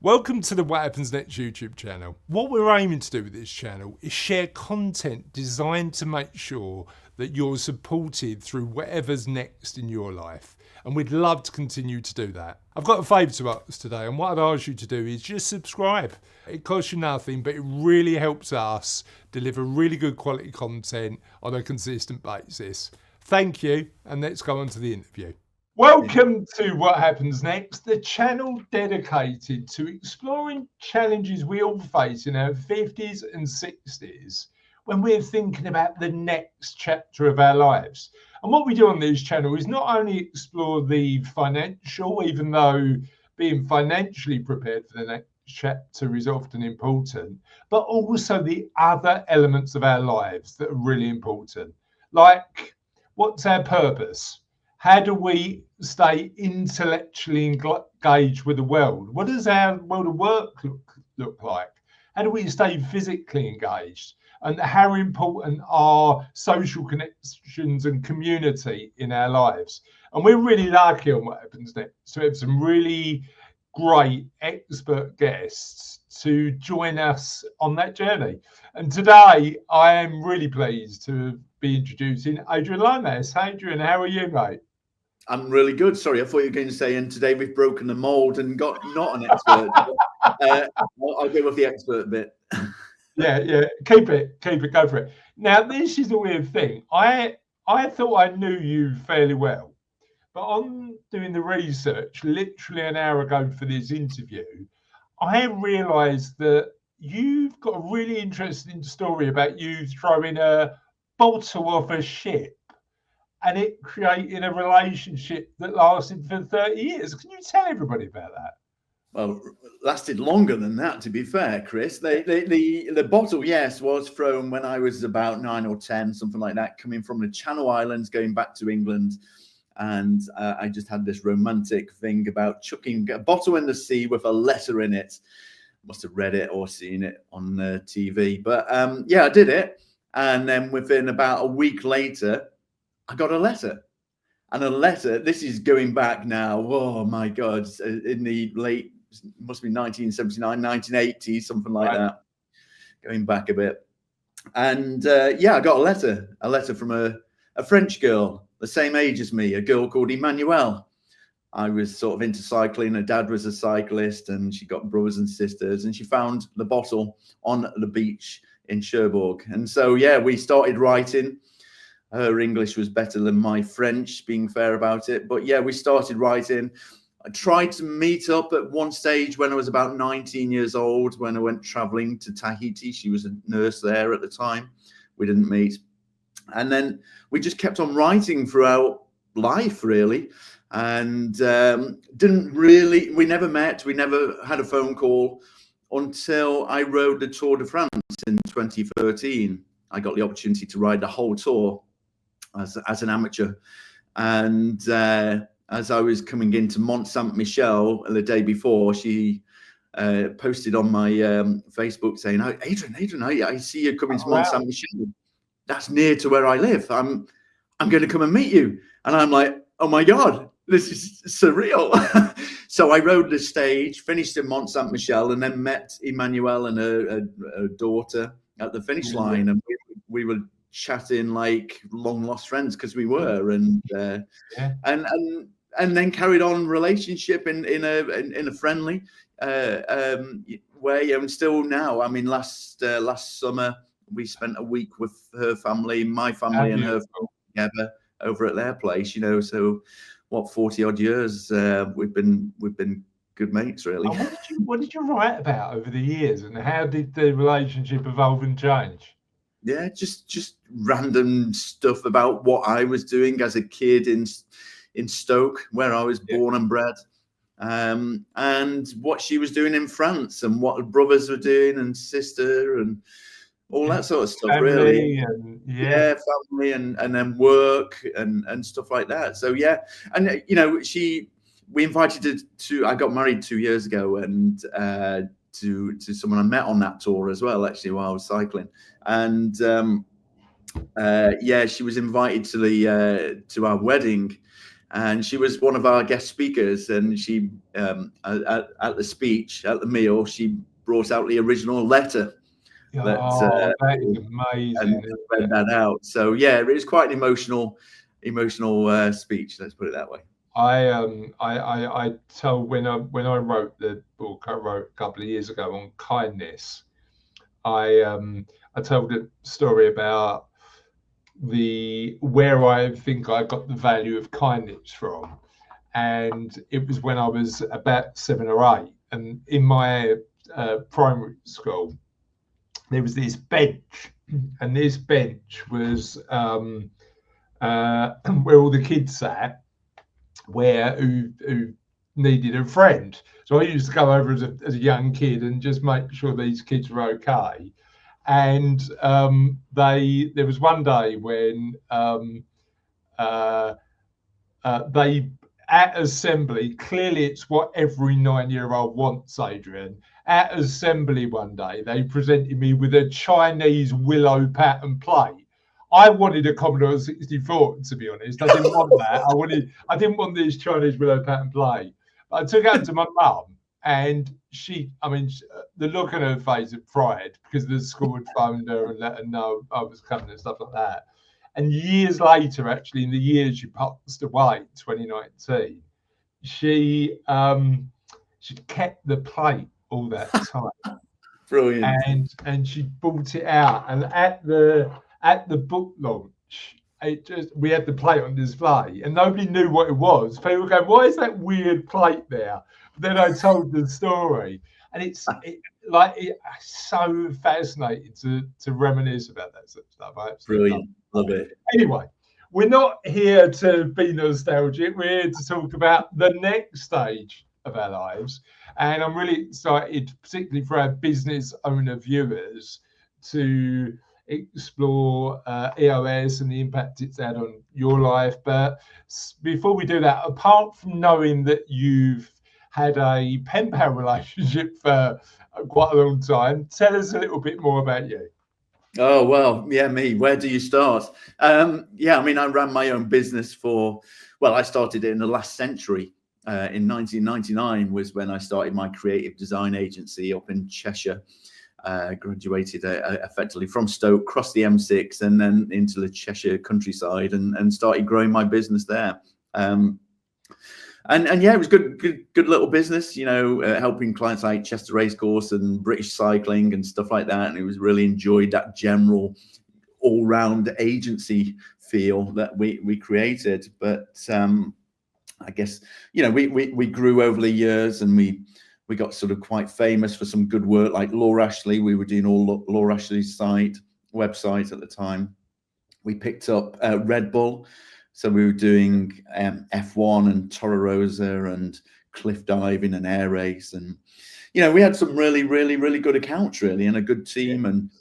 Welcome to the What Happens Next YouTube channel. What we're aiming to do with this channel is share content designed to make sure that you're supported through whatever's next in your life. And we'd love to continue to do that. I've got a favour to ask today, and what I'd ask you to do is just subscribe. It costs you nothing, but it really helps us deliver really good quality content on a consistent basis. Thank you, and let's go on to the interview. Welcome to What Happens Next, the channel dedicated to exploring challenges we all face in our 50s and 60s when we're thinking about the next chapter of our lives. And what we do on this channel is not only explore the financial, even though being financially prepared for the next chapter is often important, but also the other elements of our lives that are really important. Like, what's our purpose? How do we stay intellectually engaged with the world? What does our world of work look like? How do we stay physically engaged? And how important are social connections and community in our lives? And we're really lucky on What Happens Next to have some really great expert guests to join us on that journey. And today I am really pleased to be introducing Adrian Lomas. Adrian, how are you, mate? I'm really good. Sorry, I thought you were going to say, and today we've broken the mold and got not an expert. I'll go with the expert bit. Yeah, keep it, go for it. Now, this is a weird thing. I thought I knew you fairly well, but on doing the research, literally an hour ago for this interview, I realised that you've got a really interesting story about you throwing a bottle off a ship and it creating a relationship that lasted for 30 years. Can you tell everybody about that? Well, lasted longer than that, to be fair, Chris. The bottle, yes, was thrown when I was about 9 or 10, something like that, coming from the Channel Islands, going back to England. And I just had this romantic thing about chucking a bottle in the sea with a letter in it. Must have read it or seen it on TV. But yeah, I did it. And then within about a week later, I got a letter. And a letter, this is going back now, oh my God, in the late, must be 1979, 1980, something like that, going back a bit. And yeah, I got a letter from a French girl, the same age as me, a girl called Emmanuelle. I was sort of into cycling. Her dad was a cyclist and she got brothers and sisters, and she found the bottle on the beach in Cherbourg. And so, yeah, we started writing. Her English was better than my French, being fair about it. But yeah, we started writing. I tried to meet up at one stage when I was about 19 years old, when I went traveling to Tahiti. She was a nurse there at the time. We didn't meet. And then we just kept on writing throughout life, really. And we never met. We never had a phone call until I rode the Tour de France in 2013. I got the opportunity to ride the whole tour as an amateur. And as I was coming into Mont Saint-Michel the day before, she posted on my Facebook saying, "Oh, Adrian, I see you coming to Mont Saint-Michel. That's near to where I live. I'm going to come and meet you." And I'm like, oh my God, this is surreal. So I rode the stage, finished in Mont Saint-Michel, and then met Emmanuelle and her daughter at the finish line. And we were chatting like long lost friends, because we were, and then carried on relationship in a friendly way, and still now. I mean, last summer we spent a week with her family, my family, and her family together over at their place. You know, so what, 40 odd years we've been good mates, really. What did you write about over the years, and how did the relationship evolve and change? Yeah, just random stuff about what I was doing as a kid in Stoke, where I was born and bred, and what she was doing in France, and what her brothers were doing, and sister, and all that sort of stuff, family, really. And, family, and then work and stuff like that. So yeah, and you know, we invited her to. I got married 2 years ago, and to someone I met on that tour as well, actually, while I was cycling. And yeah, she was invited to our wedding, and she was one of our guest speakers. And she, at the speech, at the meal, she brought out the original letter That is and amazing. read that out. So yeah, it was quite an emotional speech. Let's put it that way. I told when I wrote the book I wrote a couple of years ago on kindness, I told a story about where I think I got the value of kindness from, and it was when I was about 7 or 8, and in my primary school there was this bench, and this bench was where all the kids sat, who needed a friend. So I used to go over as a young kid and just make sure these kids were okay. And there was one day when they, at assembly, clearly it's what every 9-year-old wants, Adrian. At assembly one day, they presented me with a Chinese willow pattern plate. I wanted a Commodore 64, to be honest. I didn't want that. I didn't want this Chinese willow pattern plate. But I took it to my mum, and the look on her face of pride, because the school had phoned her and let her know I was coming and stuff like that. And years later, actually, in the year she passed away, 2019, she kept the plate all that time. Brilliant. And she bought it out, and at the book launch, we had the plate on display, and nobody knew what it was. People were going, "Why is that weird plate there?" But then I told the story, and it's so fascinating to reminisce about that sort of stuff. I absolutely Brilliant, love it. Anyway, we're not here to be nostalgic. We're here to talk about the next stage of our lives. And I'm really excited, particularly for our business owner viewers, to explore EOS and the impact it's had on your life. But before we do that, apart from knowing that you've had a pen pal relationship for quite a long time, tell us a little bit more about you. Oh, well, yeah, me. Where do you start? Yeah, I mean, I ran my own business I started it in the last century. In 1999 was when I started my creative design agency up in Cheshire. Graduated effectively from Stoke, crossed the M6 and then into the Cheshire countryside and started growing my business there. And yeah, it was good little business, helping clients like Chester Racecourse and British Cycling and stuff like that. And it was really enjoyed that general all-round agency feel that we created. But I guess, we grew over the years, and we got sort of quite famous for some good work, like Laura Ashley. We were doing all Laura Ashley's website at the time. We picked up Red Bull. So we were doing F1 and Toro Rosa and cliff diving and air race. And, we had some really, really, really good accounts, really, and a good team, and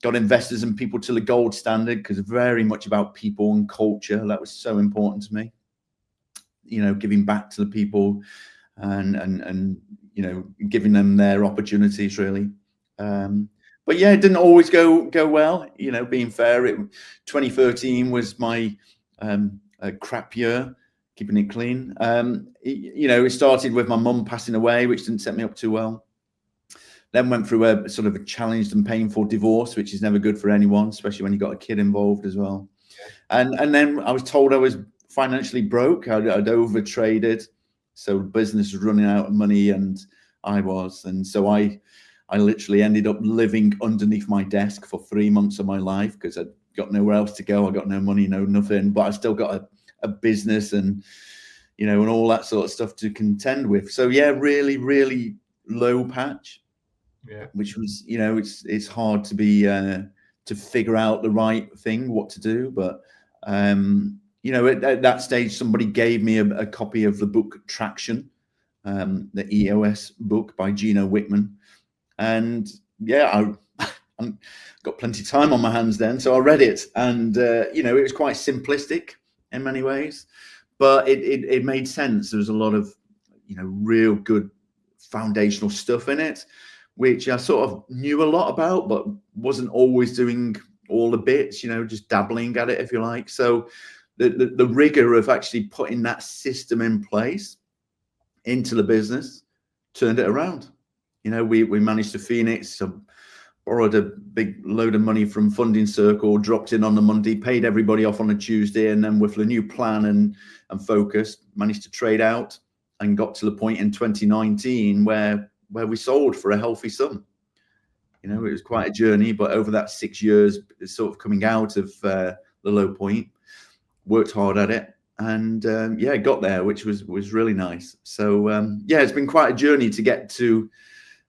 got investors and people to the gold standard, because very much about people and culture. That was so important to me, giving back to the people and giving them their opportunities, really. But yeah, it didn't always go well, being fair. 2013 was my a crap year, keeping it clean. It started with my mum passing away, which didn't set me up too well. Then went through a sort of a challenged and painful divorce, which is never good for anyone, especially when you've got a kid involved as well. And then I was told I was financially broke. I'd overtraded, so business was running out of money, and I was. And so I literally ended up living underneath my desk for 3 months of my life, because I'd got nowhere else to go. I got no money, no nothing, but I still got a business and, and all that sort of stuff to contend with. So yeah, really, really low patch, which was, it's hard to be, to figure out the right thing, what to do. But, at that stage, somebody gave me a copy of the book Traction, the EOS book by Gino Wickman. And yeah, I've got plenty of time on my hands then, so I read it, and it was quite simplistic in many ways, but it made sense. There was a lot of real good foundational stuff in it, which I sort of knew a lot about, but wasn't always doing all the bits, just dabbling at it, if you like. So the rigor of actually putting that system in place into the business turned it around. You know, we managed to Phoenix, so borrowed a big load of money from Funding Circle, dropped in on the Monday, paid everybody off on a Tuesday, and then with the new plan and focus, managed to trade out and got to the point in 2019 where we sold for a healthy sum. You know, it was quite a journey, but over that 6 years, sort of coming out of the low point, worked hard at it, and yeah, got there, which was really nice. So yeah, it's been quite a journey to get to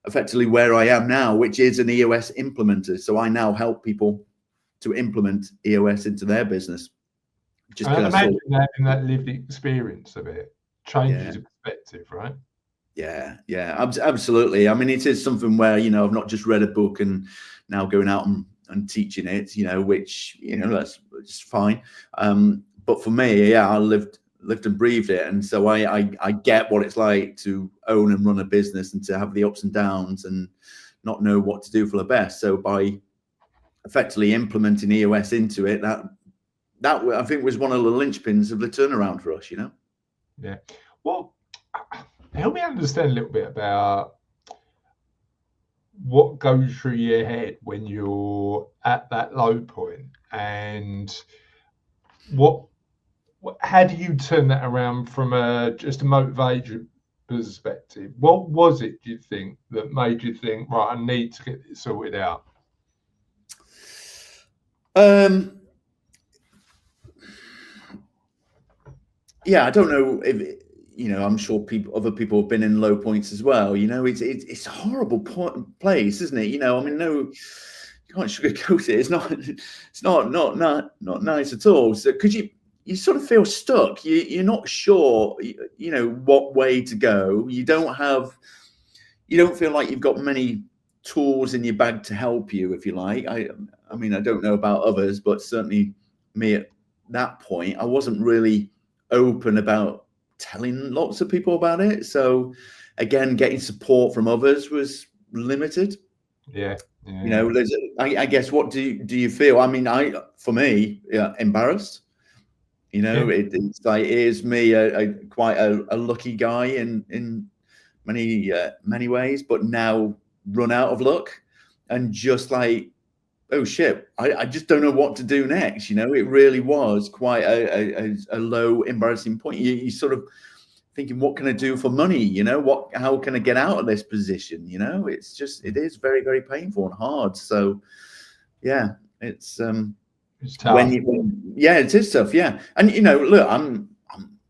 effectively where I am now, which is an EOS implementer. So I now help people to implement EOS into their business. Just I imagine having that lived experience of it changes your perspective, right? Yeah, absolutely. I mean, it is something where, you know, I've not just read a book and now going out and teaching it, you know, which, you know, that's fine. But for me, yeah, I lived and breathed it, and so I get what it's like to own and run a business and to have the ups and downs and not know what to do for the best. So by effectively implementing EOS into it, that I think was one of the linchpins of the turnaround for us, you know. Yeah. Well, help me understand a little bit about what goes through your head when you're at that low point, and how do you turn that around from just a motivation perspective? What was it, do you think, that made you think, right, I need to get this sorted out? Yeah, I don't know if, you know, I'm sure other people have been in low points as well. You know, it's a horrible place, isn't it? You know, I mean, no, you can't sugarcoat it. It's not nice at all. So, because you sort of feel stuck. You're not sure, you know, what way to go. You don't feel like you've got many tools in your bag to help you, if you like. I mean, I don't know about others, but certainly me at that point, I wasn't really open about telling lots of people about it. So again, getting support from others was limited. Yeah. You know, I guess, what do you feel? I mean, for me, embarrassed. You know, it's like, here's me, quite a lucky guy in many ways, but now run out of luck and just like, oh shit, I just don't know what to do next. You know, it really was quite a low, embarrassing point. You sort of thinking, what can I do for money? You know, how can I get out of this position? You know, it is very, very painful and hard. So yeah, it's tough. Yeah, it is tough. Yeah. And, you know, look, I'm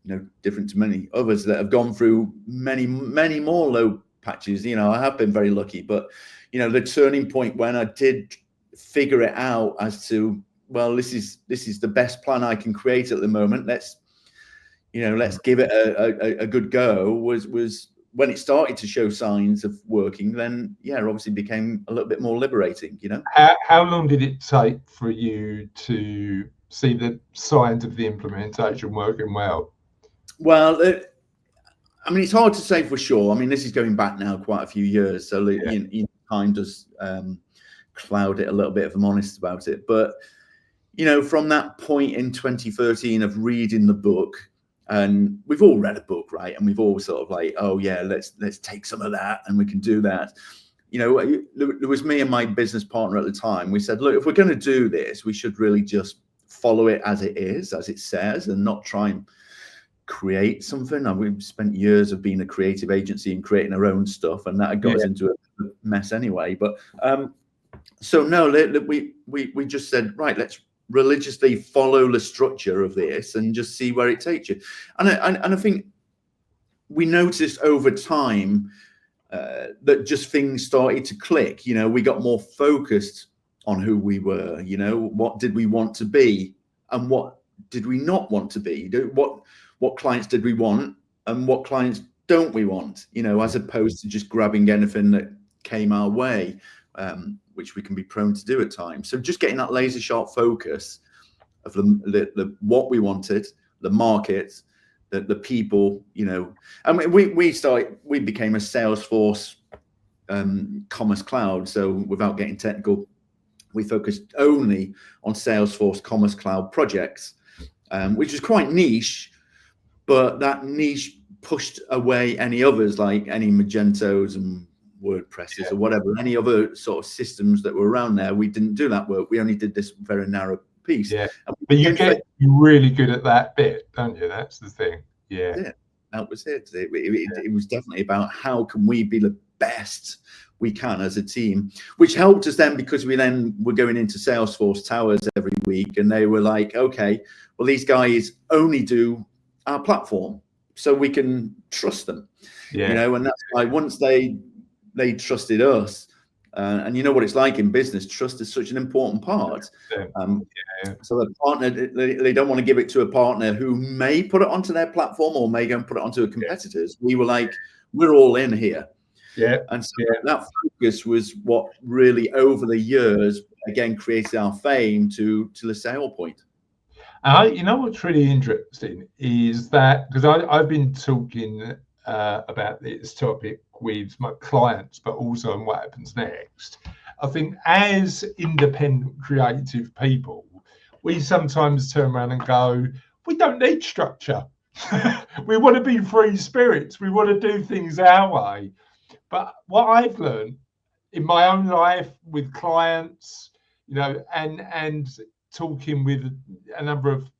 no different to many others that have gone through many more low patches. You know, I have been very lucky, but, you know, the turning point when I did figure it out as to, well, this is the best plan I can create at the moment. Let's give it a good go, was when it started to show signs of working. Then, yeah, it obviously became a little bit more liberating, you know. How long did it take for you to see the signs of the implementation working well? Well, I mean, it's hard to say for sure. I mean, this is going back now quite a few years, so time does cloud it a little bit, if I'm honest about it. But, you know, from that point in 2013 of reading the book, and we've all read a book, right? And we've all sort of like, oh yeah, let's take some of that and we can do that. You know, there was me and my business partner at the time. We said, look, if we're going to do this, we should really just follow it as it is, as it says, and not try and create something. And we've spent years of being a creative agency and creating our own stuff, and that got us into a mess anyway. But so no, we just said, right, let's religiously follow the structure of this and just see where it takes you. And I think we noticed over time that just things started to click. You know, we got more focused on who we were. You know, what did we want to be and what did we not want to be? What clients did we want and what clients don't we want? You know, as opposed to just grabbing anything that came our way, which we can be prone to do at times. So just getting that laser sharp focus of the what we wanted, the market, the people, you know. And we became a Salesforce commerce cloud. So without getting technical, we focused only on Salesforce commerce cloud projects. which is quite niche, but that niche pushed away any others, like any Magentos and WordPresses or whatever, any other sort of systems that were around there. We didn't do that work. We only did this very narrow piece. Yeah, but you're really good at that bit, don't you? That's the thing. Yeah, that was it. It was definitely about how can we be the best we can as a team, which helped us then, because we then were going into Salesforce Towers every week, and they were like, okay, well, these guys only do our platform, so we can trust them. You know, and that's why once they trusted us, and you know what it's like in business, trust is such an important part. So the partner, they don't want to give it to a partner who may put it onto their platform or may go and put it onto a competitor's. We were like, we're all in here. And so that focus was what really, over the years, again, created our fame to the sale point. You know what's really interesting is that, because I've been talking about this topic with my clients, but also on what happens next. I think as independent creative people, we sometimes turn around and go, we don't need structure. We want to be free spirits. We want to do things our way. But what I've learned in my own life with clients, you know, and talking with a number of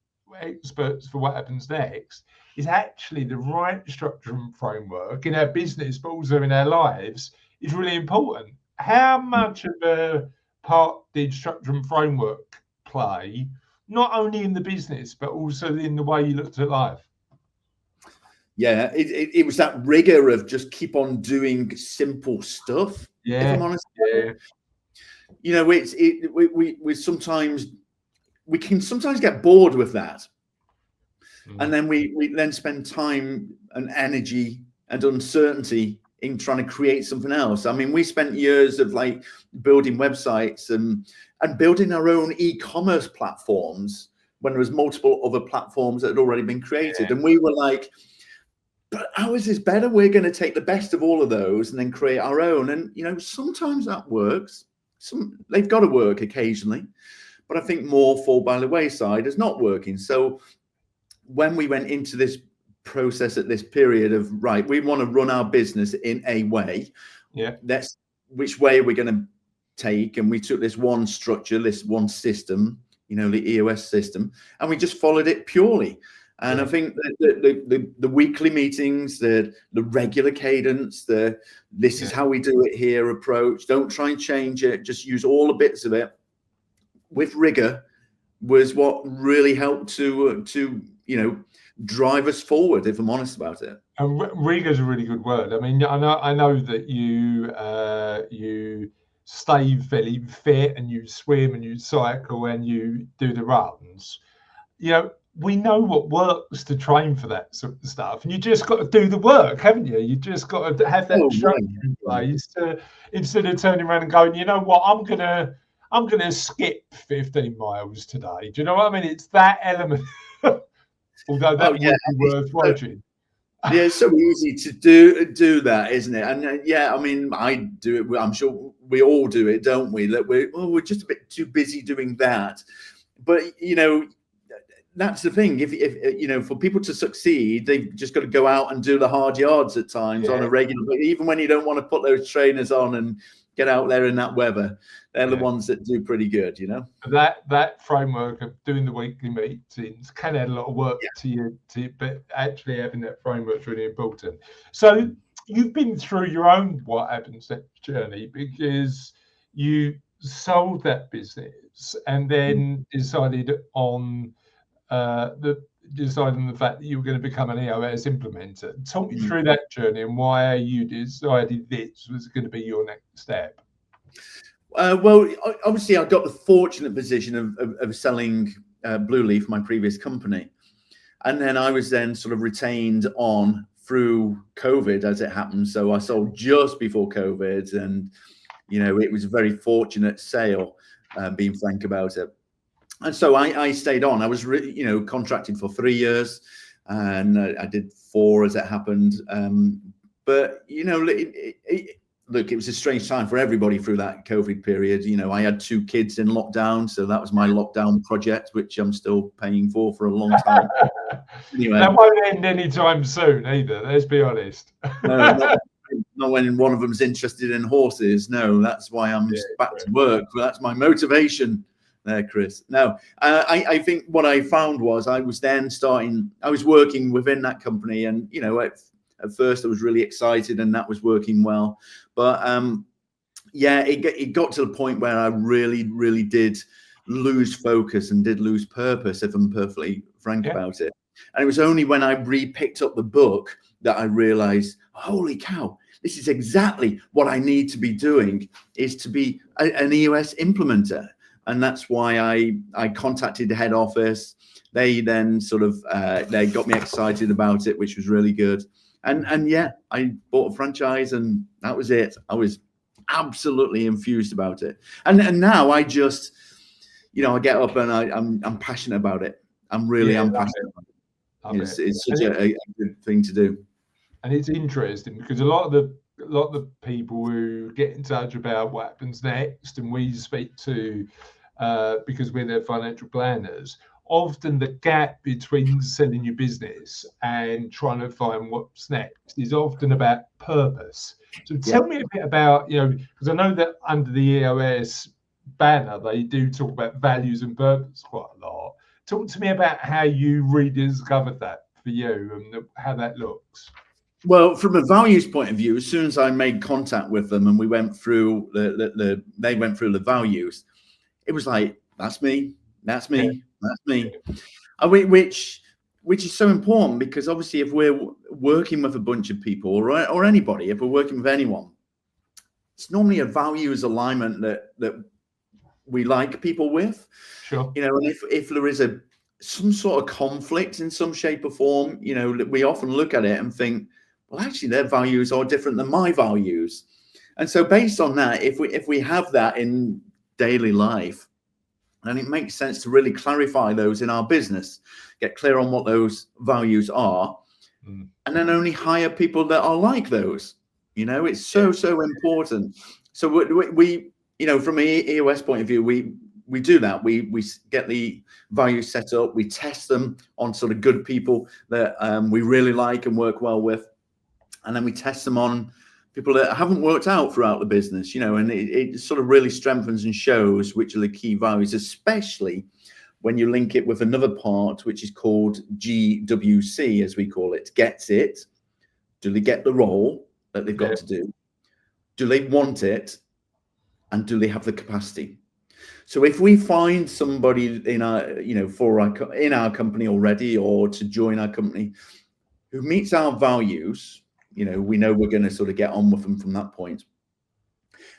experts for what happens next, is actually the right structure and framework in our business, but also in our lives, is really important. How much of a part did structure and framework play, not only in the business, but also in the way you looked at life? Yeah, it was that rigor of just keep on doing simple stuff. If I'm honest, you know, we can sometimes get bored with that, and then we then spend time and energy and uncertainty in trying to create something else. I mean, we spent years of like building websites and building our own e-commerce platforms when there was multiple other platforms that had already been created, and we were like, but ours is better. We're going to take the best of all of those and then create our own. And, you know, sometimes that works. They've got to work occasionally, but I think more fall by the wayside as not working. So when we went into this process at this period of, right, we want to run our business in a way. That's which way we're going to take. And we took this one structure, this one system, you know, the EOS system, and we just followed it purely. And I think that the weekly meetings, the regular cadence, this is how we do it here approach, don't try and change it, just use all the bits of it with rigor, was what really helped to you know, drive us forward, if I'm honest about it. And rigor is a really good word. I mean, I know that you stay fairly fit and you swim and you cycle and you do the runs. You know, we know what works to train for that sort of stuff, and you just got to do the work, haven't you? You just got to have that structure in place to, instead of turning around and going, you know what, I'm gonna skip 15 miles today. Do you know what I mean? It's that element. Although that would be worth watching. Yeah, it's so easy to do that, isn't it? And yeah, I mean, I do it. I'm sure we all do it, don't we? That we're just a bit too busy doing that. But you know, that's the thing. If you know, for people to succeed, they've just got to go out and do the hard yards at times on a regular. But even when you don't want to put those trainers on and get out there in that weather, they're the ones that do pretty good, you know. That framework of doing the weekly meetings can add a lot of work to you, but actually having that framework is really important. So you've been through your own what happens next journey, because you sold that business and then decided on the fact that you were going to become an EOS implementer. Talk me through that journey and why you decided this was going to be your next step. Well, obviously, I got the fortunate position of selling Blue Leaf, my previous company, and then I was then sort of retained on through COVID as it happened. So I sold just before COVID, and you know, it was a very fortunate sale, being frank about it. And so I stayed on. I was you know, contracted for 3 years, and I did 4 as it happened. But you know, look, it was a strange time for everybody through that COVID period. You know, I had 2 kids in lockdown, so that was my lockdown project, which I'm still paying for a long time. Anyway, that won't end anytime soon either. Let's be honest. no, not when one of them's interested in horses. No, that's why I'm back to work. Well, that's my motivation there, Chris. No, I think what I found was I was working within that company, and you know, at first I was really excited and that was working well, but yeah, it got to the point where I really did lose focus and did lose purpose, if I'm perfectly frank about it. And it was only when I re-picked up the book that I realized, holy cow, this is exactly what I need to be doing, is to be an EOS implementer. And that's why I contacted the head office. They then sort of, they got me excited about it, which was really good. And yeah, I bought a franchise and that was it. I was absolutely infused about it. And now I just, you know, I get up and I'm passionate about it. I'm passionate about it. It's such a good thing to do. And it's interesting because a lot of the people who get in touch about what happens next, and we speak to, because we're their financial planners, often the gap between selling your business and trying to find what's next is often about purpose. So tell me a bit about, you know, because I know that under the EOS banner, they do talk about values and purpose quite a lot. Talk to me about how you rediscovered that for you and how that looks. Well, from a values point of view, as soon as I made contact with them and we went through they went through the values, it was like, that's me, that's me, that's me. Which is so important, because obviously if we're working with a bunch of people or anybody, if we're working with anyone, it's normally a values alignment that we like people with. Sure. You know, and if there is some sort of conflict in some shape or form, you know, we often look at it and think, well, actually their values are different than my values. And so based on that, if we have that in daily life, then it makes sense to really clarify those in our business, get clear on what those values are, and then only hire people that are like those. You know, it's so important. So we you know, from an EOS point of view, we do that. We get the values set up. We test them on sort of good people that we really like and work well with. And then we test them on people that haven't worked out throughout the business, you know, and it sort of really strengthens and shows which are the key values, especially when you link it with another part, which is called GWC, as we call it. Gets it? Do they get the role that they've got to do? Do they want it? And do they have the capacity? So if we find somebody in our, you know, in our company already, or to join our company, who meets our values, you know we're going to sort of get on with them from that point.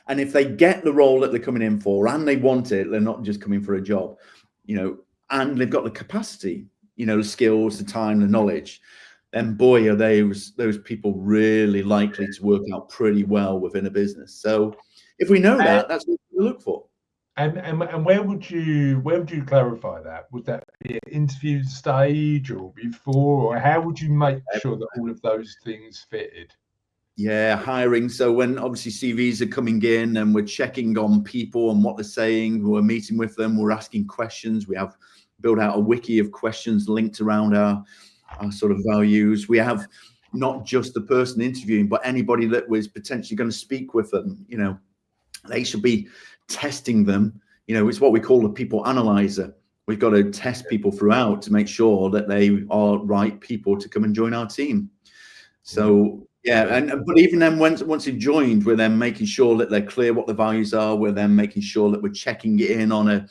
And if they get the role that they're coming in for and they want it, they're not just coming for a job, you know, and they've got the capacity, you know, the skills, the time, the knowledge, then boy, are those people really likely to work out pretty well within a business. So if we know that, that's what we look for. And where would you clarify that? Would that be an interview stage or before, or how would you make sure that all of those things fitted? Yeah, hiring. So when obviously CVs are coming in and we're checking on people and what they're saying, we're meeting with them, we're asking questions. We have built out a wiki of questions linked around our sort of values. We have not just the person interviewing, but anybody that was potentially going to speak with them. You know, they should be testing them. You know, it's what we call the people analyzer. We've got to test people throughout to make sure that they are right people to come and join our team. So yeah, but even then, once you've joined, we're then making sure that they're clear what the values are. We're then making sure that we're checking it in on a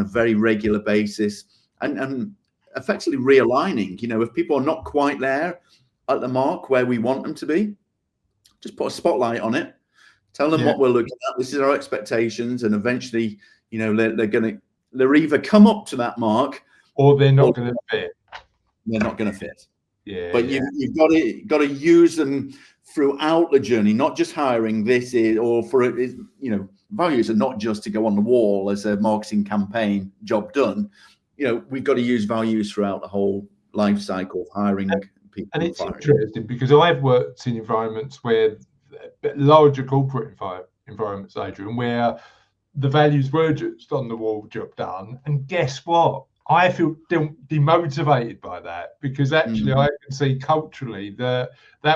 very regular basis, and effectively realigning. You know, if people are not quite there at the mark where we want them to be, just put a spotlight on it. Tell them what we're looking at. This is our expectations, and eventually, you know, they're either come up to that mark, or they're not going to fit. They're not going to fit. Yeah. But you've got to use them throughout the journey, not just hiring. This is, or for it, you know, values are not just to go on the wall as a marketing campaign, job done. You know, we've got to use values throughout the whole life cycle of hiring people. And it's interesting because I've worked in environments where larger corporate environments, Adrian, where the values were just on the wall, job done. And guess what? I feel demotivated by that, because actually I can see culturally that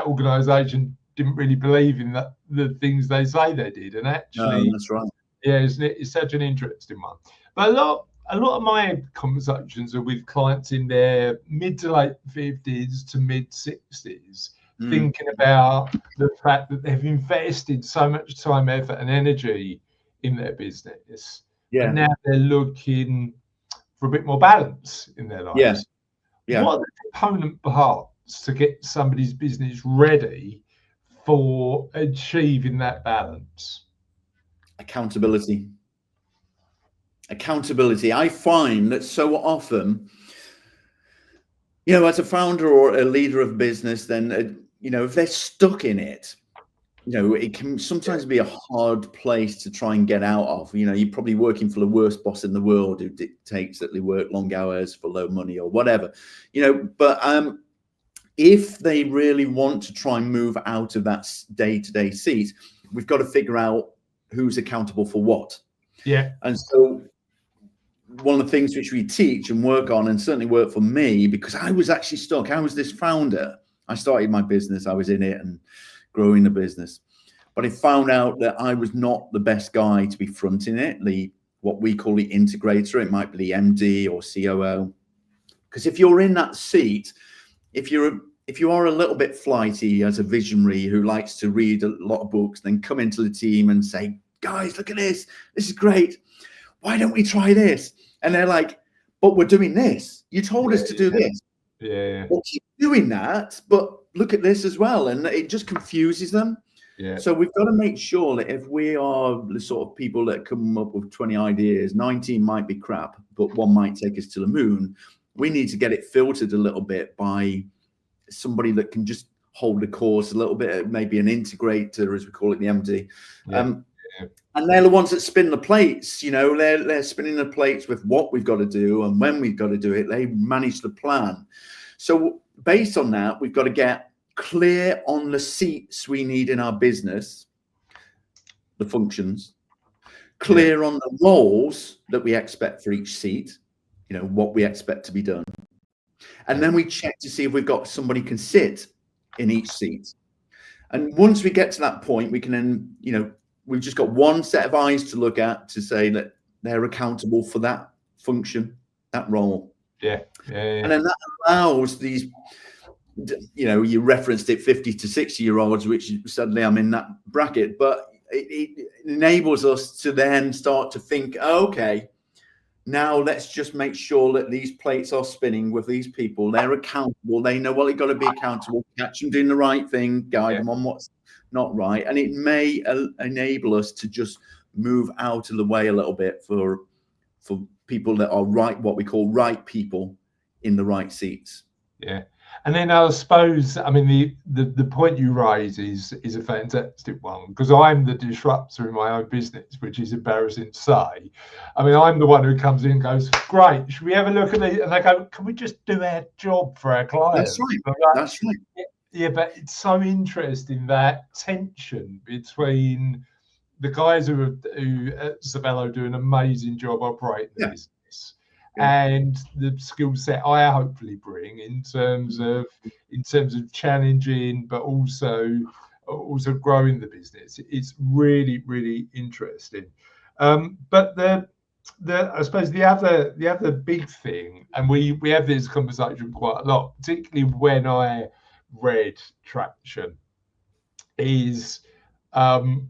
organisation didn't really believe in the things they say they did. And actually, no, that's right. yeah, it's such an interesting one. But a lot of my conversations are with clients in their mid to late 50s to mid 60s, thinking about the fact that they've invested so much time, effort, and energy in their business, but now they're looking for a bit more balance in their lives. What are the component parts to get somebody's business ready for achieving that balance? Accountability. I find that so often, as a founder or a leader of business, then, if they're stuck in it, it can sometimes be a hard place to try and get out of. You're probably working for the worst boss in the world who dictates that they work long hours for low money or whatever, but if they really want to try and move out of that day-to-day seat, we've got to figure out who's accountable for what. And so one of the things which we teach and work on, and certainly worked for me, because I was actually stuck. I was this founder. I started my business. I was in it and growing the business. But I found out that I was not the best guy to be fronting it, what we call the integrator. It might be the MD or COO. Because if you're in that seat, if you are a little bit flighty as a visionary who likes to read a lot of books, then come into the team and say, guys, look at this. This is great. Why don't we try this? And they're like, but we're doing this. You told us to do this. Well, keep doing that, but look at this as well. And it just confuses them. So we've got to make sure that if we are the sort of people that come up with 20 ideas, 19 might be crap, but one might take us to the moon. We need to get it filtered a little bit by somebody that can just hold the course a little bit, maybe an integrator, as we call it, the MD. And they're the ones that spin the plates. They're spinning the plates with what we've got to do and when we've got to do it. They manage the plan. So based on that, we've got to get clear on the seats we need in our business, the functions, clear on the roles that we expect for each seat, what we expect to be done. And then we check to see if we've got somebody can sit in each seat. And once we get to that point, we can then, we've just got one set of eyes to look at to say that they're accountable for that function, that role. And then that allows these, you referenced it, 50 to 60-year-olds, which suddenly I'm in that bracket, but it enables us to then start to think, okay, now let's just make sure that these plates are spinning with these people. They're accountable. They know what they've got to be accountable. Catch them doing the right thing, guide them on what's not right. And it may enable us to just move out of the way a little bit for people that are right, what we call right people in the right seats. And then I suppose, I mean, the point you raise is a fantastic one, because I'm the disruptor in my own business, which is embarrassing to say. I mean, I'm the one who comes in and goes, great, should we have a look at it? And they go, can we just do our job for our clients? That's right. Yeah, but it's so interesting, that tension between the guys who at Savello do an amazing job operating the business, and the skill set I hopefully bring in terms of challenging, but also growing the business. It's really, really interesting. But I suppose the other big thing, and we have this conversation quite a lot, particularly when I read Traction, is that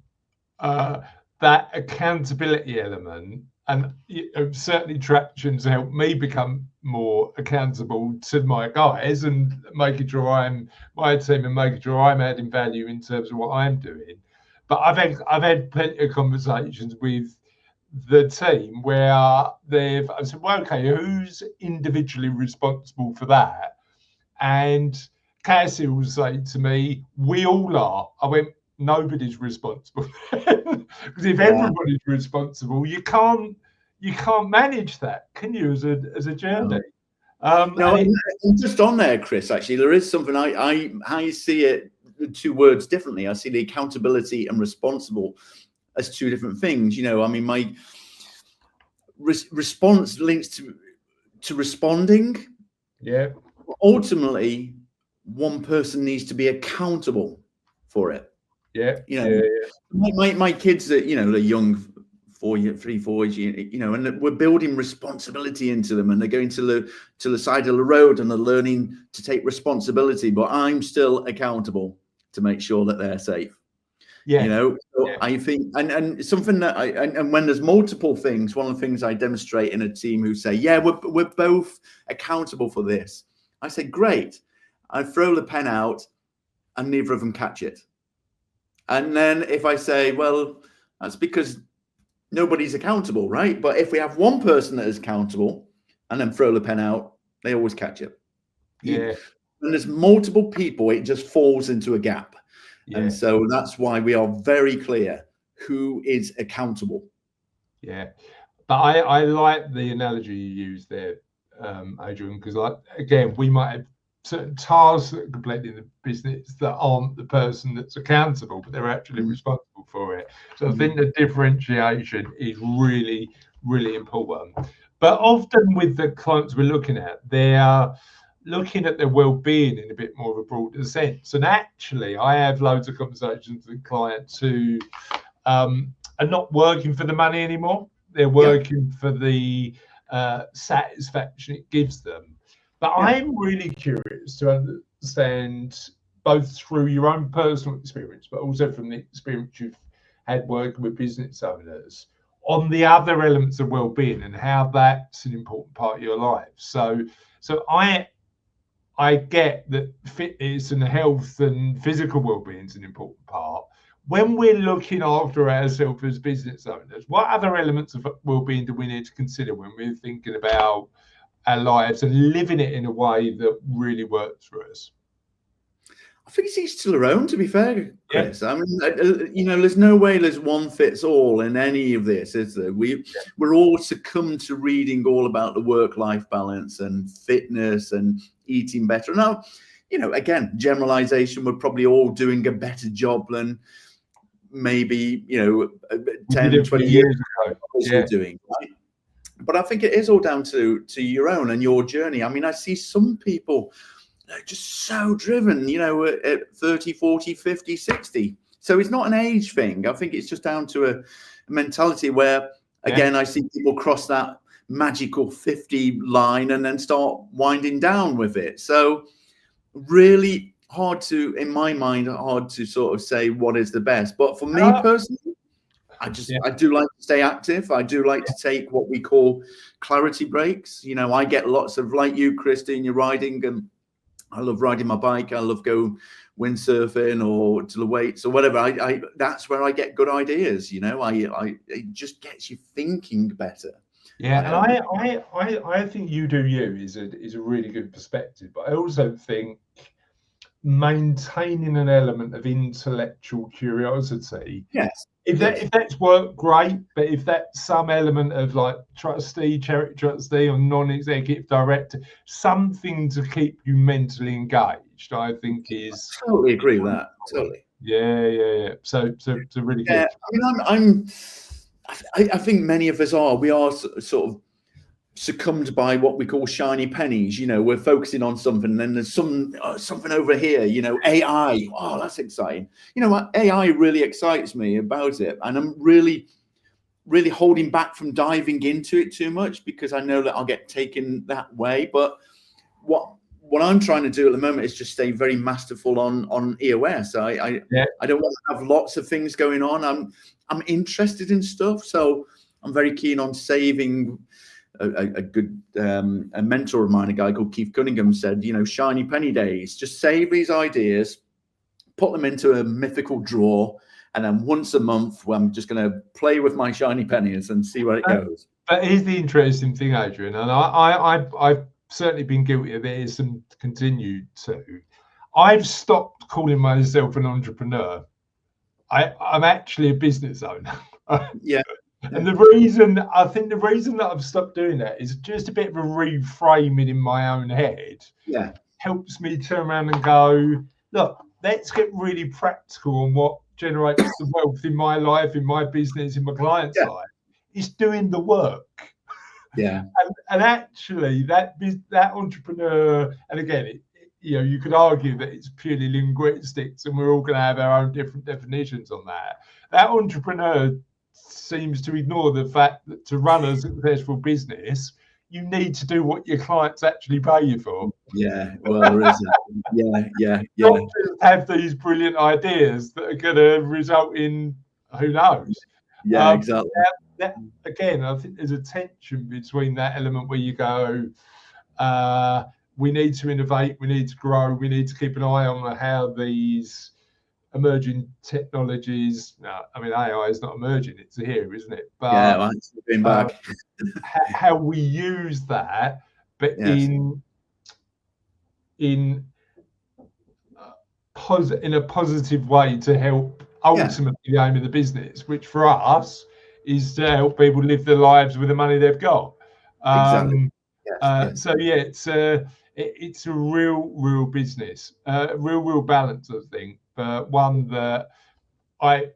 accountability element. And certainly Traction's helped me become more accountable to my guys and making sure my team and making sure I'm adding value in terms of what I'm doing. But I've had plenty of conversations with the team where I said, well, okay, who's individually responsible for that? And Cassie will say to me, we all are. I went, nobody's responsible. Because if everybody's responsible, you can't manage that, can you, as a journey? No, and just on there, Chris, actually, there is something I see it the two words differently. I see the accountability and responsible as two different things. You know, I mean, my response links to responding. Yeah. Ultimately, one person needs to be accountable for it. Yeah. You know, my kids are, you know, they're young, 4 years, you know, and we're building responsibility into them, and they're going to the side of the road and they're learning to take responsibility, but I'm still accountable to make sure that they're safe. Yeah. You know, so I think, and something that and when there's multiple things, one of the things I demonstrate in a team who say, yeah, we're both accountable for this. I say, great. I throw the pen out and neither of them catch it. And then if I say, well, that's because nobody's accountable, right? But if we have one person that is accountable and then throw the pen out, they always catch it. Yeah. When there's multiple people, it just falls into a gap. Yeah. And so that's why we are very clear who is accountable. Yeah. But I like the analogy you used there, Adrian, because, like, again, we might have certain tasks that are completely in the business that aren't the person that's accountable, but they're actually responsible for it. So I think the differentiation is really, really important. But often with the clients we're looking at, they're looking at their well-being in a bit more of a broader sense. And actually, I have loads of conversations with clients who are not working for the money anymore. They're working for the satisfaction it gives them. But I'm really curious to understand, both through your own personal experience, but also from the experience you've had working with business owners, on the other elements of well-being and how that's an important part of your life. So I get that fitness and health and physical well-being is an important part. When we're looking after ourselves as business owners, what other elements of well-being do we need to consider when we're thinking about our lives and living it in a way that really works for us? I think it's each to their own, to be fair, Chris. I mean, you know, there's no way there's one fits all in any of this, is there? We're all succumbed to reading all about the work-life balance and fitness and eating better. Now, you know, again, generalization, we're probably all doing a better job than maybe, you know, 10, 20 years ago we're doing, right? But I think it is all down to your own and your journey. I mean, I see some people just so driven, you know, at 30, 40, 50, 60. So it's not an age thing. I think it's just down to a mentality where, again, I see people cross that magical 50 line and then start winding down with it. So really hard to, in my mind, hard to sort of say what is the best. But for me personally, I do like to stay active. I do like to take what we call clarity breaks. You know, I get lots of, like you, Christine, you're riding, and I love riding my bike. I love going windsurfing or to the weights or whatever. I that's where I get good ideas. You know, it just gets you thinking better. Yeah, and I think you do you is a really good perspective. But I also think maintaining an element of intellectual curiosity. Yes. If that's worked, great. But if that's some element of, like, trustee, charity trustee, or non-executive director, something to keep you mentally engaged, I think is. Totally agree with that. Totally. Yeah. So really good. I mean, I think many of us we are sort of succumbed by what we call shiny pennies. You know, we're focusing on something, and then there's something over here, you know, AI. Oh, that's exciting. You know what? AI really excites me about it. And I'm really, really holding back from diving into it too much, because I know that I'll get taken that way. But what I'm trying to do at the moment is just stay very masterful on EOS. I don't want to have lots of things going on. I'm interested in stuff. So I'm very keen on saving. A good a mentor of mine, a guy called Keith Cunningham, said, you know, shiny penny days, just save these ideas, put them into a mythical drawer, and then once a month I'm just going to play with my shiny pennies and see where it goes. But here's the interesting thing, Adrian, and I've certainly been guilty of it and continued to. I've stopped calling myself an entrepreneur. I'm actually a business owner. Yeah. And the reason that I've stopped doing that is just a bit of a reframing in my own head. Yeah. Helps me turn around and go, look, let's get really practical on what generates the wealth in my life, in my business, in my client's life. It's doing the work. Yeah. And actually, that entrepreneur, and again, you could argue that it's purely linguistics, and we're all going to have our own different definitions on that. That entrepreneur seems to ignore the fact that to run a successful business, you need to do what your clients actually pay you for. Yeah, well, there is. Yeah. Not just have these brilliant ideas that are going to result in who knows. Yeah, exactly. Again, I think there's a tension between that element where you go, we need to innovate, we need to grow, we need to keep an eye on how these emerging technologies. I mean, AI is not emerging; it's here, isn't it? But yeah, well, going back. How we use that, but Yes. in a positive way to help ultimately the aim of the business, which for us is to help people live their lives with the money they've got. Exactly. Yes. So yeah, it's a real business, real balance, I think, but one that I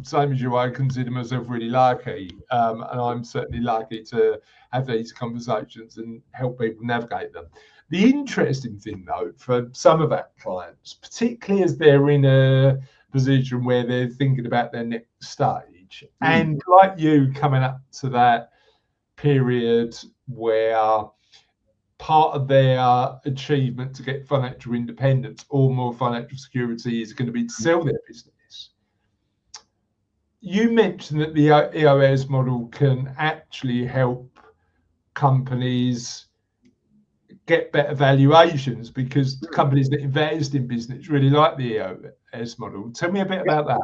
same as you, I consider myself really lucky, and I'm certainly lucky to have these conversations and help people navigate them. The interesting thing, though, for some of our clients, particularly as they're in a position where they're thinking about their next stage, and like you, coming up to that period where part of their achievement to get financial independence or more financial security is going to be to sell their business. You mentioned that the EOS model can actually help companies get better valuations because companies that invest in business really like the EOS model. Tell me a bit about that.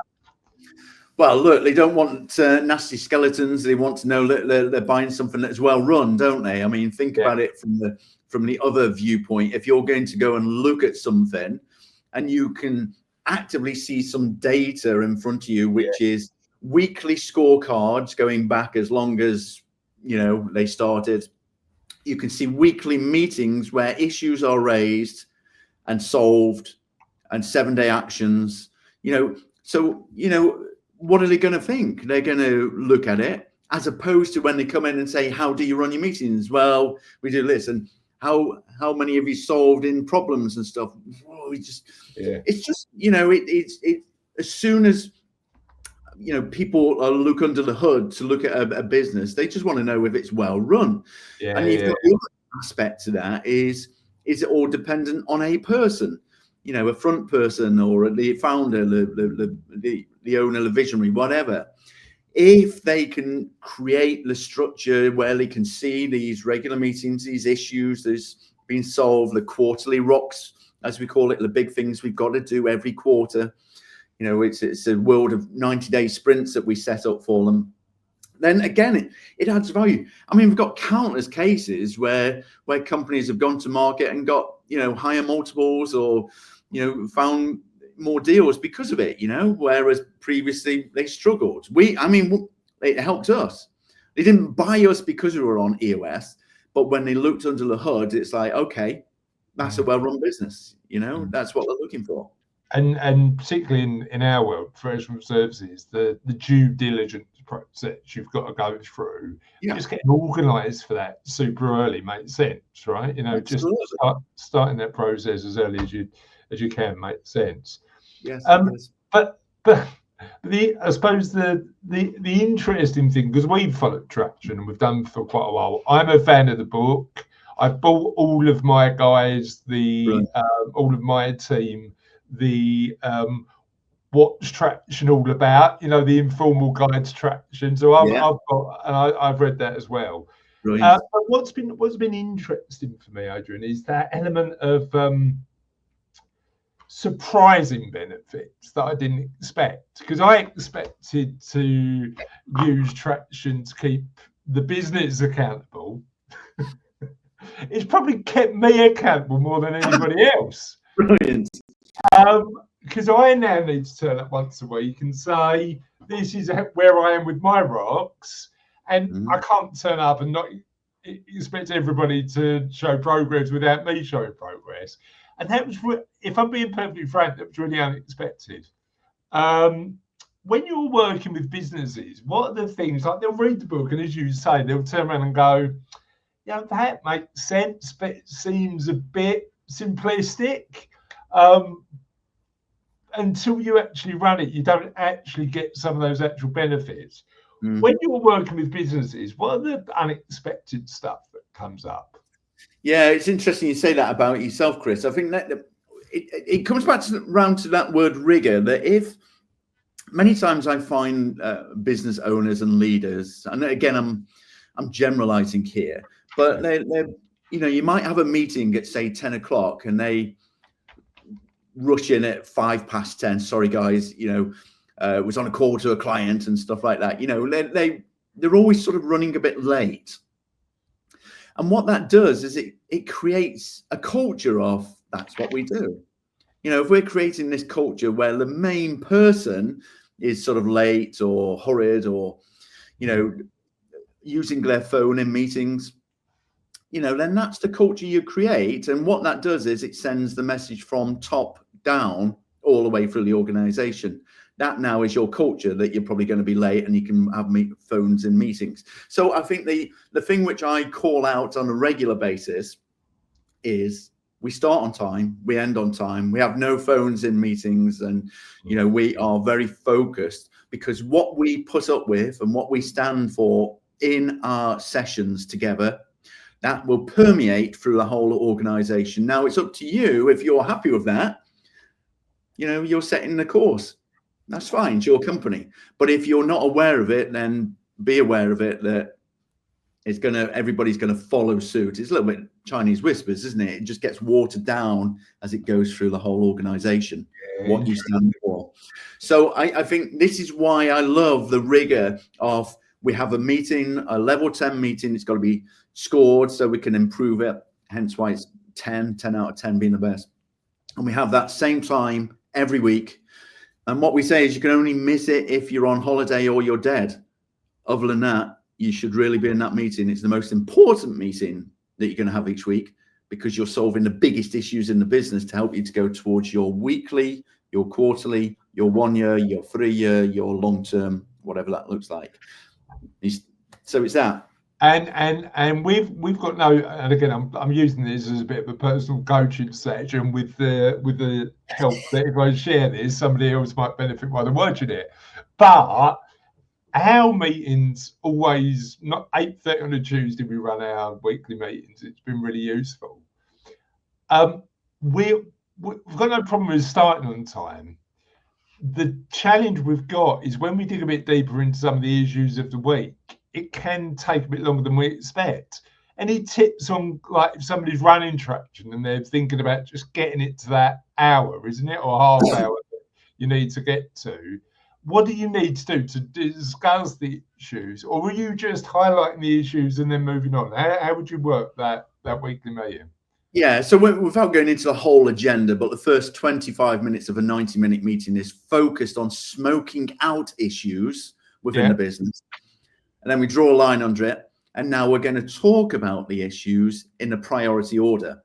Well, look, they don't want nasty skeletons. They want to know that they're buying something that's well run, don't they? I mean, think about it from the other viewpoint. If you're going to go and look at something and you can actively see some data in front of you, which is weekly scorecards going back as long as, they started. You can see weekly meetings where issues are raised and solved and 7-day actions, so, what are they going to think? They're going to look at it as opposed to when they come in and say, how do you run your meetings? Well, we do this. And how many have you solved in problems and stuff? Well, it's just, it's as soon as, people look under the hood to look at a business, they just want to know if it's well run. And you've got the other aspect to that is it all dependent on a person? A front person or the founder, the owner, the visionary, whatever. If they can create the structure where they can see these regular meetings, these issues that's been solved, the quarterly rocks, as we call it, the big things we've got to do every quarter. It's a world of 90-day sprints that we set up for them. Then again, it adds value. I mean, we've got countless cases where companies have gone to market and got, higher multiples or, found more deals because of it, whereas previously they struggled. It helped us. They didn't buy us because we were on EOS, but when they looked under the hood, it's like, okay, that's a well-run business. That's what they're looking for. And particularly in our world, professional services, the due diligence process you've got to go through, just getting organised for that super early makes sense, right? Just starting that process as early as you can makes sense. Yes. But I suppose the interesting thing, because we've followed Traction and we've done for quite a while. I'm a fan of the book. I've bought all of my guys, all of my team, the what's Traction all about? The informal guide to Traction. So I've read that as well. But what's been interesting for me, Adrian, is that element of surprising benefits that I didn't expect, because I expected to use Traction to keep the business accountable. It's probably kept me accountable more than anybody else. Brilliant. Because I now need to turn up once a week and say, this is where I am with my rocks, and I can't turn up and not expect everybody to show progress without me showing progress. And that was, if I'm being perfectly frank, that was really unexpected. When you're working with businesses, what are the things, like they'll read the book and as you say, they'll turn around and go, yeah, that makes sense, but it seems a bit simplistic. Until you actually run it, you don't actually get some of those actual benefits. When you're working with businesses, what are the unexpected stuff that comes up? Yeah, it's interesting you say that about yourself, Chris. I think that it comes back round to that word rigor, that if many times I find business owners and leaders, and again, I'm generalizing here, but they're, you know, you might have a meeting at say 10 o'clock and they rush in at 10:05. Sorry, guys, you know, was on a call to a client and stuff like that. You know, they're always sort of running a bit late. And what that does is it creates a culture of that's what we do. You know, if we're creating this culture where the main person is sort of late or hurried or, you know, using their phone in meetings, you know, then that's the culture you create. And what that does is it sends the message from top down all the way through the organization. That now is your culture, that you're probably going to be late and you can have phones in meetings. So I think the thing which I call out on a regular basis is we start on time, we end on time, we have no phones in meetings, and you know, we are very focused, because what we put up with and what we stand for in our sessions together, that will permeate through the whole organization. Now it's up to you. If you're happy with that, you know, you're setting the course. That's fine, it's your company. But if you're not aware of it, then be aware of it, that it's everybody's gonna follow suit. It's a little bit Chinese whispers, isn't it? It just gets watered down as it goes through the whole organization, what you stand for. So I think this is why I love the rigor of, we have a meeting, a level 10 meeting, it's got to be scored so we can improve it. Hence why it's 10 out of 10 being the best. And we have that same time every week. And what we say is you can only miss it if you're on holiday or you're dead. Other than that, you should really be in that meeting. It's the most important meeting that you're going to have each week, because you're solving the biggest issues in the business to help you to go towards your weekly, your quarterly, your 1 year, your 3 year, your long term, whatever that looks like. So it's that. And we've got no, and again, I'm using this as a bit of a personal coaching section with the help that if I share this, somebody else might benefit by the watching it. But our meetings always, not 8:30 on a Tuesday, we run our weekly meetings. It's been really useful. We've got no problem with starting on time. The challenge we've got is when we dig a bit deeper into some of the issues of the week, it can take a bit longer than we expect. Any tips on, like, if somebody's running traction and they're thinking about just getting it to that hour, isn't it, or half hour that you need to get to? What do you need to do to discuss the issues, or were you just highlighting the issues and then moving on? How would you work that weekly meeting? Yeah, so without going into the whole agenda, but the first 25 minutes of a 90-minute meeting is focused on smoking out issues within the business. And then we draw a line under it. And now we're going to talk about the issues in a priority order.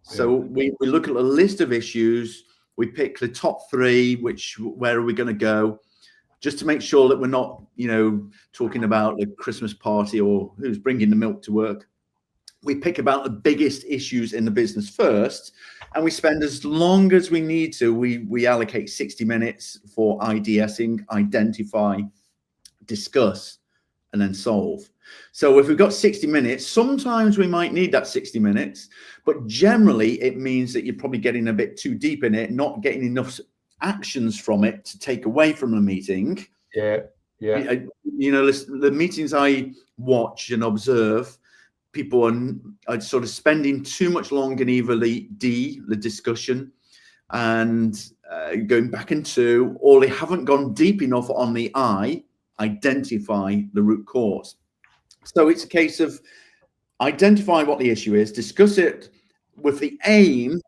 So we look at a list of issues. We pick the top 3, where are we going to go? Just to make sure that we're not, you know, talking about the Christmas party or who's bringing the milk to work. We pick about the biggest issues in the business first, and we spend as long as we need to. We allocate 60 minutes for IDSing, identify, discuss, and then solve. So if we've got 60 minutes, sometimes we might need that 60 minutes, but generally it means that you're probably getting a bit too deep in it, not getting enough actions from it to take away from the meeting. You know, the meetings I watch and observe, people are sort of spending too much longer in either the discussion and going back into, or they haven't gone deep enough on the identify the root cause. So it's a case of identify what the issue is, discuss it with the aim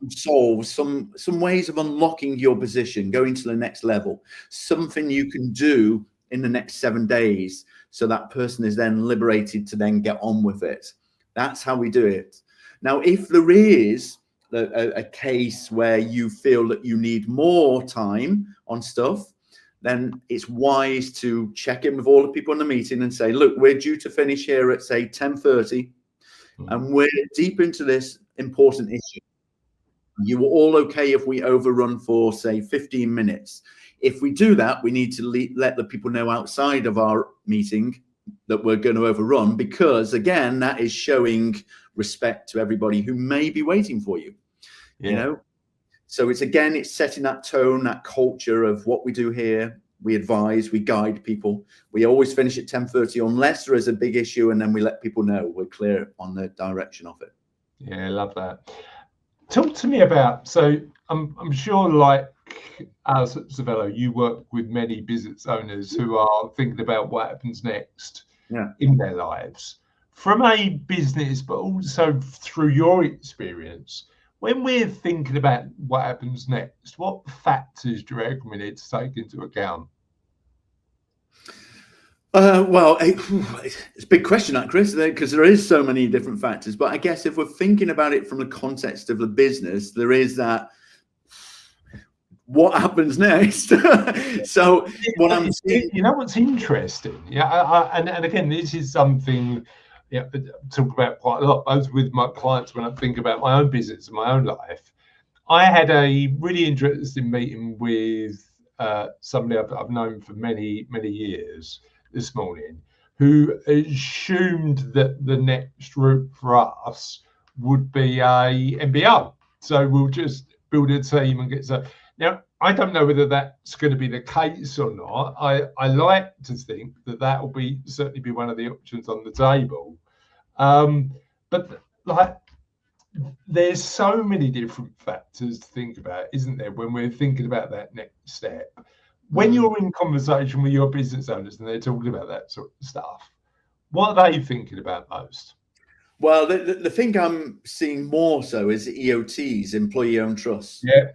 to solve some ways of unlocking your position, going to the next level, something you can do in the next 7 days, so that person is then liberated to then get on with it. That's how we do it. Now, if there is a case where you feel that you need more time on stuff, then it's wise to check in with all the people in the meeting and say, look, we're due to finish here at, say, 10:30, and we're deep into this important issue. You are all okay if we overrun for, say, 15 minutes. If we do that, we need to let the people know outside of our meeting that we're going to overrun, because, again, that is showing respect to everybody who may be waiting for you, you know? So it's setting that tone, that culture of what we do here. We advise, we guide people. We always finish at 10:30 unless there is a big issue, and then we let people know we're clear on the direction of it. Yeah, I love that. Talk to me about, so I'm sure, like us at Savello, you work with many business owners who are thinking about what happens next in their lives. From a business, but also through your experience, when we're thinking about what happens next, what factors do you reckon we need to take into account? Well, it's a big question, that, Chris, because there is so many different factors. But I guess if we're thinking about it from the context of the business, there is that, what happens next? So what I'm seeing, you know, what's interesting, and again, this is something I talk about quite a lot, both with my clients when I think about my own business and my own life. I had a really interesting meeting with somebody I've known for many years this morning, who assumed that the next route for us would be a MBO. So we'll just build a team and get so. Now, I don't know whether that's going to be the case or not. I like to think that will certainly be one of the options on the table. But like, there's so many different factors to think about, isn't there, when we're thinking about that next step? When you're in conversation with your business owners and they're talking about that sort of stuff, what are they thinking about most? Well, the thing I'm seeing more so is EOTs, employee-owned trusts. Yeah.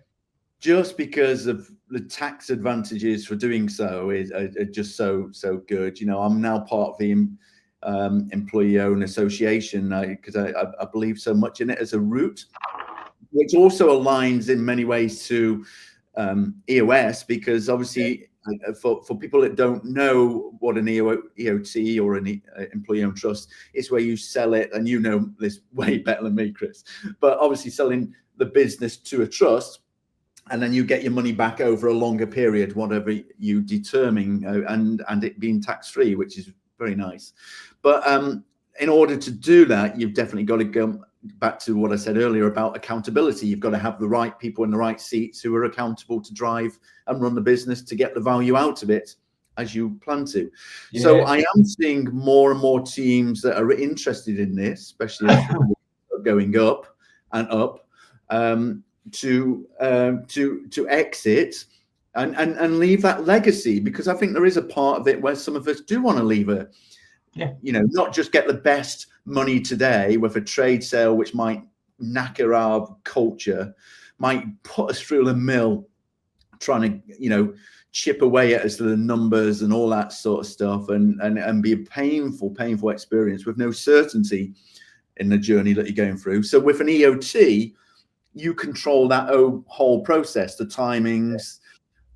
Just because of the tax advantages for doing so are just so good. You know, I'm now part of the employee-owned association because I believe so much in it as a route, which also aligns in many ways to EOS, because obviously for people that don't know what an EOT or an employee-owned trust is, where you sell it, and you know this way better than me, Chris, but obviously selling the business to a trust, and then you get your money back over a longer period, whatever you determine, and it being tax-free, which is very nice. But in order to do that, you've definitely got to go back to what I said earlier about accountability. You've got to have the right people in the right seats who are accountable to drive and run the business to get the value out of it as you plan to. Yeah. So I am seeing more and more teams that are interested in this, especially as going up and up, to exit and leave that legacy, because I think there is a part of it where some of us do want to leave a, you know, not just get the best money today with a trade sale, which might knacker our culture, might put us through the mill, trying to, you know, chip away at us to the numbers and all that sort of stuff, and be a painful experience with no certainty in the journey that you're going through. So with an EOT, you control that whole process, the timings,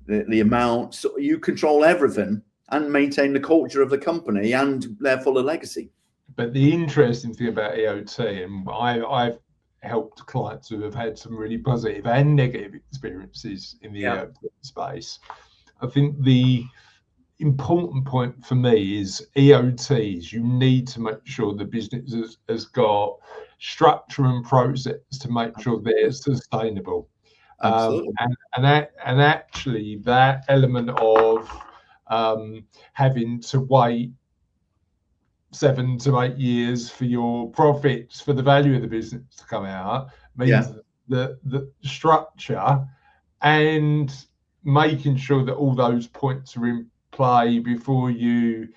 the amounts. So you control everything and maintain the culture of the company and therefore the legacy. But the interesting thing about EOT, and I've helped clients who have had some really positive and negative experiences in the EOT space. I think the important point for me is EOTs, you need to make sure the business has got structure and process to make sure they're sustainable. Absolutely. And actually that element of having to wait 7 to 8 years for your profits, for the value of the business to come out, means that the structure and making sure that all those points are in play before you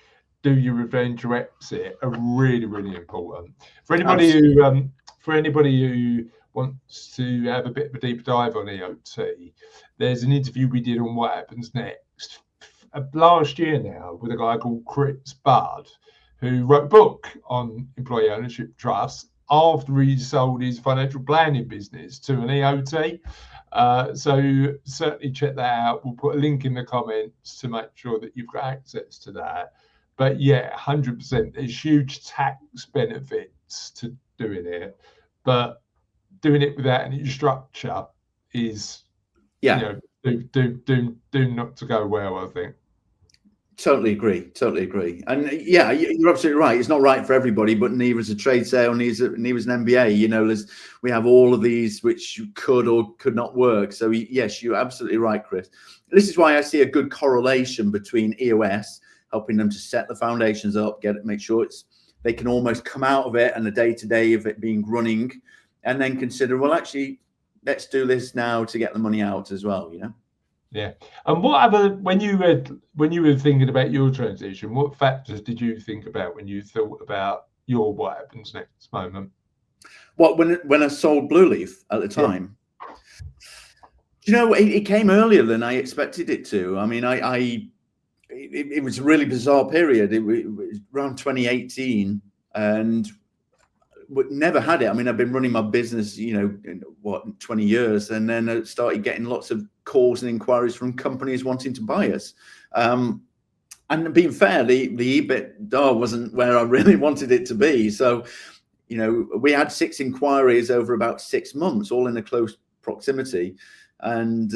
do your revenge or exit are really important. For anybody who wants to have a bit of a deeper dive on EOT, there's an interview we did on What Happens Next last year now with a guy called Chris Budd, who wrote a book on employee ownership trust, after he sold his financial planning business to an EOT. So certainly check that out. We'll put a link in the comments to make sure that you've got access to that. But yeah, 100%. There's huge tax benefits to doing it, but doing it without any structure is, doom not to go well, I think. Totally agree. And yeah, you're absolutely right. It's not right for everybody, but neither is a trade sale, neither is an MBA. We have all of these which could or could not work. So yes, you're absolutely right, Chris. This is why I see a good correlation between EOS, helping them to set the foundations up, make sure they can almost come out of it and the day-to-day of it being running, and then consider, well, actually, let's do this now to get the money out as well, Yeah. And what other, when you were thinking about your transition, what factors did you think about when you thought about your what happens next moment? What, when I sold Blue Leaf at the time? Yeah. It came earlier than I expected it to. I mean, it was a really bizarre period. It was around 2018, and never had it. I mean, I've been running my business, 20 years, and then I started getting lots of calls and inquiries from companies wanting to buy us. And being fair, the EBITDA wasn't where I really wanted it to be. So, we had 6 inquiries over about 6 months, all in a close proximity. And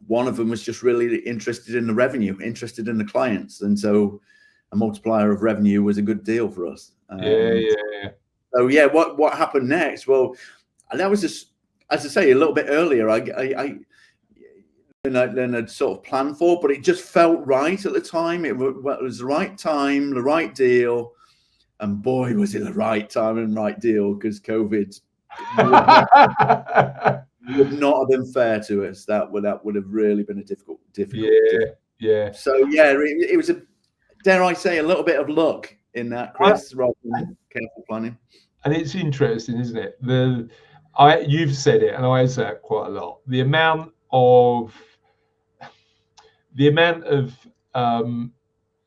one of them was just really interested in the revenue, interested in the clients. And so a multiplier of revenue was a good deal for us. Yeah. So yeah, what happened next? Well, that was just, as I say, a little bit earlier. Than I'd sort of planned for, but it just felt right at the time. It was the right time, the right deal, and boy, was it the right time and right deal, because COVID would not have been fair to us. That would have really been a difficult. Yeah. So yeah, it was dare I say, a little bit of luck in that, Chris, rather than careful planning. And it's interesting, isn't it? You've said it, and I say it quite a lot. The amount of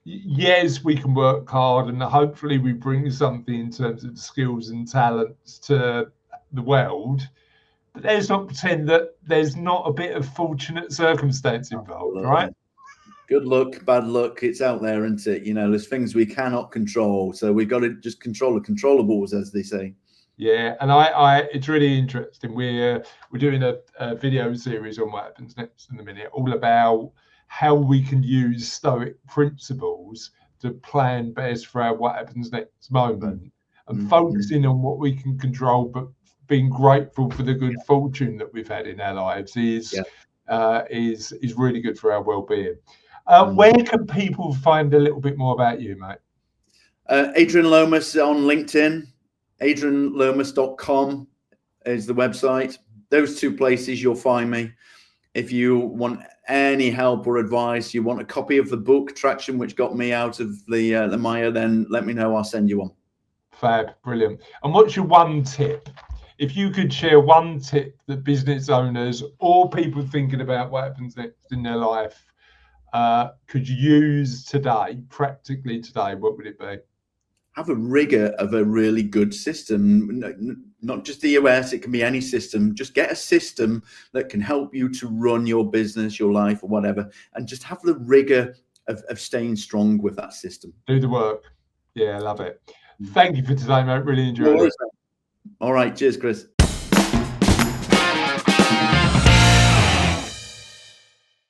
yes, we can work hard, and hopefully we bring something in terms of skills and talents to the world. But let's not pretend that there's not a bit of fortunate circumstance involved, right? Good luck, bad luck, it's out there, isn't it? There's things we cannot control, so we've got to just control the controllables, as they say. Yeah, and it's really interesting. We're doing a video series on what happens next in a minute, all about how we can use Stoic principles to plan best for our what happens next moment, and focusing on what we can control, but being grateful for the good fortune that we've had in our lives is really good for our well-being. Where can people find a little bit more about you, mate? Adrian Lomas on LinkedIn. AdrianLomas.com is the website. Those 2 places you'll find me. If you want any help or advice, you want a copy of the book Traction, which got me out of the mire, then let me know. I'll send you one. Fab, brilliant. And what's your one tip? If you could share one tip that business owners or people thinking about what happens next in their life could use today, practically today, what would it be? Have a rigor of a really good system, not just the EOS, it can be any system. Just get a system that can help you to run your business, your life, or whatever, and just have the rigor of staying strong with that system. Do the work. Yeah, I love it. Thank you for today, mate. Really enjoyed it. All right. Cheers, Chris.